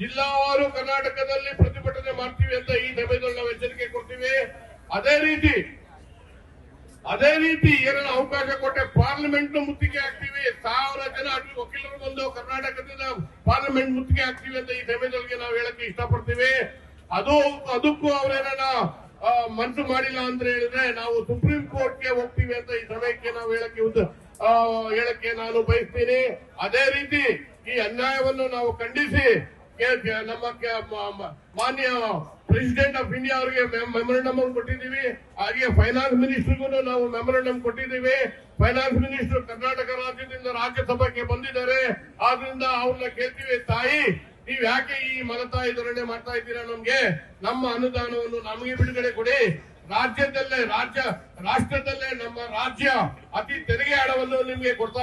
ಜಿಲ್ಲಾವಾರು ಕರ್ನಾಟಕದಲ್ಲಿ ಪ್ರತಿಭಟನೆ ಮಾಡ್ತೀವಿ ಅಂತ ಈ ಸಮಯದಲ್ಲಿ ನಾವು ಎಚ್ಚರಿಕೆ ಕೊಡ್ತೀವಿ. ಅದೇ ರೀತಿ ಏನನ್ನ ಅವಕಾಶ ಕೊಟ್ಟೆ ಪಾರ್ಲಿಮೆಂಟ್ ಮುತ್ತಿಗೆ ಹಾಕ್ತೀವಿ. 1000 ಜನ ವಕೀಲರು ಬಂದು ಕರ್ನಾಟಕದಿಂದ ಪಾರ್ಲಿಮೆಂಟ್ ಮುತ್ತಿಗೆ ಹಾಕ್ತೀವಿ ಅಂತ ಈ ಸಮಯದಲ್ಲಿ ನಾವು ಹೇಳಕ್ಕೆ ಇಷ್ಟಪಡ್ತೀವಿ. ಅದಕ್ಕೂ ಅವರೇನ ಮನಸ್ಸು ಮಾಡಿಲ್ಲ ಅಂದ್ರೆ ಹೇಳಿದ್ರೆ ನಾವು ಸುಪ್ರೀಂ ಕೋರ್ಟ್ಗೆ ಹೋಗ್ತೀವಿ ಅಂತ ಈ ಸಮಯಕ್ಕೆ ನಾವು ಹೇಳಕ್ಕೆ ನಾನು ಬಯಸ್ತೀನಿ. ಅದೇ ರೀತಿ ಈ ಅನ್ಯಾಯವನ್ನು ನಾವು ಖಂಡಿಸಿ ನಮ್ಮ ಮಾನ್ಯ ಪ್ರೆಸಿಡೆಂಟ್ ಆಫ್ ಇಂಡಿಯಾ ಅವರಿಗೆ ಮೆಮೊರಂಡಮ್ ಕೊಟ್ಟಿದ್ದೀವಿ. ಹಾಗೆ ಫೈನಾನ್ಸ್ ಮಿನಿಸ್ಟರ್ಗೂ ನಾವು ಮೆಮೊರಂಡಮ್ ಕೊಟ್ಟಿದ್ದೀವಿ. ಫೈನಾನ್ಸ್ ಮಿನಿಸ್ಟರ್ ಕರ್ನಾಟಕ ರಾಜ್ಯದಿಂದ ರಾಜ್ಯಸಭೆಗೆ ಬಂದಿದ್ದಾರೆ. ಆದ್ರಿಂದ ಅವ್ರನ್ನ ಕೇಳ್ತೀವಿ, ತಾಯಿ ನೀವ್ ಯಾಕೆ ಈ ಮನತಾಯಿ ಧೋರಣೆ ಮಾಡ್ತಾ ಇದ್ದೀರಾ? ನಮ್ಗೆ ನಮ್ಮ ಅನುದಾನವನ್ನು ನಮಗೆ ಬಿಡುಗಡೆ ಕೊಡಿ. ರಾಷ್ಟ್ರದಲ್ಲೇ ನಮ್ಮ ರಾಜ್ಯ ಅತಿ ತೆರಿಗೆ ಹಣವನ್ನು ನಿಮ್ಗೆ ಕೊಡ್ತಾ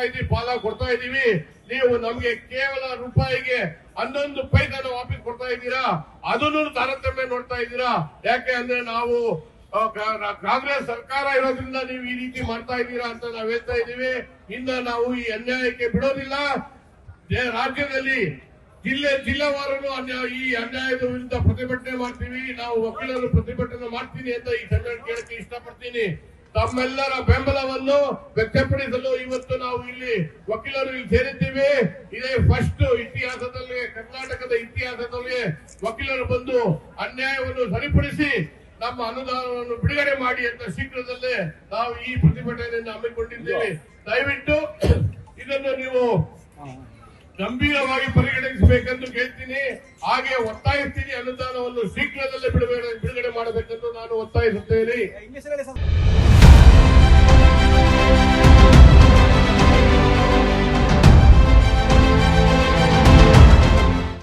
ಇದೀವಿ. ನೀವು ನಮ್ಗೆ ಕೇವಲ ರೂಪಾಯಿಗೆ 11 ಪೈಸೆ ವಾಪಸ್ ಕೊಡ್ತಾ ಇದ್ದೀರಾ. ಅದನ್ನು ತಾರತಮ್ಯ ನೋಡ್ತಾ ಇದ್ದೀರಾ. ಯಾಕೆ ಅಂದ್ರೆ ನಾವು ಕಾಂಗ್ರೆಸ್ ಸರ್ಕಾರ ಇರೋದ್ರಿಂದ ನೀವು ಈ ರೀತಿ ಮಾಡ್ತಾ ಇದ್ದೀರಾ ಅಂತ ನಾವು ಹೇಳ್ತಾ ಇದ್ದೀವಿ. ಇನ್ನು ನಾವು ಈ ಅನ್ಯಾಯಕ್ಕೆ ಬಿಡೋದಿಲ್ಲ. ರಾಜ್ಯದಲ್ಲಿ ಜಿಲ್ಲಾವಾರು ಈ ಅನ್ಯಾಯದ ವಿರುದ್ಧ ಪ್ರತಿಭಟನೆ ಮಾಡ್ತೀವಿ. ನಾವು ವಕೀಲರು ಪ್ರತಿಭಟನೆ ಮಾಡ್ತೀನಿ ಅಂತ ಈ ಸಮಯ ಕೇಳಕ್ಕೆ ಇಷ್ಟಪಡ್ತೀನಿ. ತಮ್ಮೆಲ್ಲರ ಬೆಂಬಲವನ್ನು ವ್ಯಕ್ತಪಡಿಸಲು ಇವತ್ತು ನಾವು ಇಲ್ಲಿ ವಕೀಲರು ಇಲ್ಲಿ ಸೇರಿದ್ದೀವಿ. ಇದೇ ಫಸ್ಟ್ ಇತಿಹಾಸದಲ್ಲಿ, ಕರ್ನಾಟಕದ ಇತಿಹಾಸದಲ್ಲಿ ವಕೀಲರು ಬಂದು ಅನ್ಯಾಯವನ್ನು ಸರಿಪಡಿಸಿ ನಮ್ಮ ಅನುದಾನವನ್ನು ಬಿಡುಗಡೆ ಮಾಡಿ ಅಂತ ಶೀಘ್ರದಲ್ಲೇ ನಾವು ಈ ಪ್ರತಿಭಟನೆಯನ್ನು ಹಮ್ಮಿಕೊಂಡಿದ್ದೇವೆ. ದಯವಿಟ್ಟು ಇದನ್ನು ನೀವು ಗಂಭೀರವಾಗಿ ಪರಿಗಣಿಸಬೇಕೆಂದು ಕೇಳ್ತೀನಿ. ಹಾಗೆ ಒತ್ತಾಯಿಸ್ತೀನಿ, ಅನುದಾನವನ್ನು ಶೀಘ್ರದಲ್ಲೇ ಬಿಡುಗಡೆ ಮಾಡಬೇಕೆಂದು ನಾನು ಒತ್ತಾಯಿಸುತ್ತೇನೆ.